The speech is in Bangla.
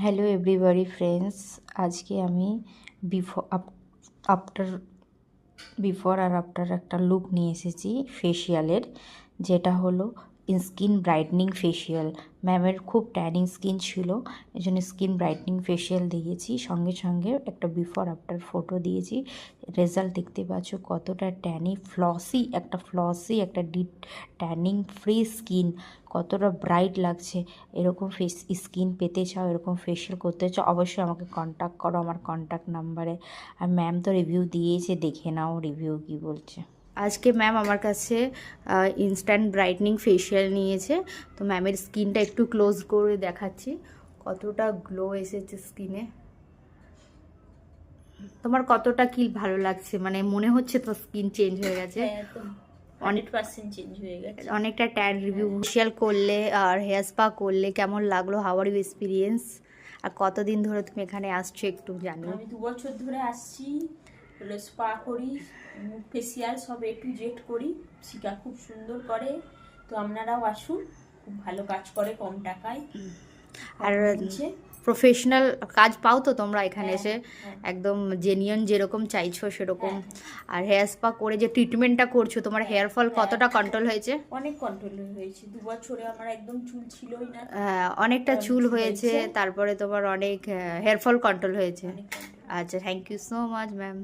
হ্যালো এভরিবডি ফ্রেন্ডস, আজকে আমি আফটার বিফোর আর আফটার একটা লুক নিয়ে এসেছি ফেসিয়ালের, যেটা হলো স্কিন ব্রাইটনিং ফেসিয়াল। ম্যামের খুব ট্যানিং স্কিন ছিল, এই জন্য স্কিন ব্রাইটনিং ফেসিয়াল দিয়েছি। সঙ্গে সঙ্গে একটা বিফোর আফটার ফটো দিয়েছি। রেজাল্ট দেখতে পাচ্ছ কতটা ফ্লসি একটা ডিপ ট্যানিং ফ্রি স্কিন, কতটা ব্রাইট লাগছে। এরকম স্কিন পেতে চাও, এরকম ফেসিয়াল করতে চাও, অবশ্যই আমাকে কন্ট্যাক্ট করো আমার কন্ট্যাক্ট নাম্বারে। আর ম্যাম তো রিভিউ দিয়েছে, দেখে নাও রিভিউ কী বলছে। আজকে ম্যাম আমার কাছে ইনস্ট্যান্ট ব্রাইটনিং ফেসিয়াল নিয়েছে, তো ম্যামের স্কিনটা একটু ক্লোজ করে দেখাচ্ছি কতটা গ্লো এসেছে স্কিনে। তোমার কতটা কি ভালো লাগছে, মানে মনে হচ্ছে তো স্কিন চেঞ্জ হয়ে গেছে? 100% চেঞ্জ হয়ে গেছে। অনেকটা ট্যান রিভিউ ফেসিয়াল করলে আর হেয়ার স্পা করলে কেমন লাগলো, হাওয়ার ইউ এক্সপিরিয়েন্স? আর কতদিন ধরে তুমি এখানে আসছো একটু জানো? আমি 2 বছর ধরে আসছি, হলো স্পা করি, ফেসিয়াল সব A to Z করি। শিকা খুব সুন্দর করে, তো আপনারাও আসুন, খুব ভালো কাজ করে কম টাকায়। আর প্রফেশনাল কাজ পাও তো তোমরা এখানে এসে? একদম জেনিয়ন যেরকম চাইছো সেরকম। আর হেয়ার স্পা করে যে ট্রিটমেন্টটা করছো, তোমার হেয়ার ফল কতটা কন্ট্রোল হয়েছে? অনেক কন্ট্রোল হয়েছে। 2 বছরে আমার একদম চুল ছিলই না, অনেকটা চুল হয়েছে, তারপরে তোমার অনেক হেয়ার ফল কন্ট্রোল হয়েছে। আচ্ছা, thank you so much ma'am.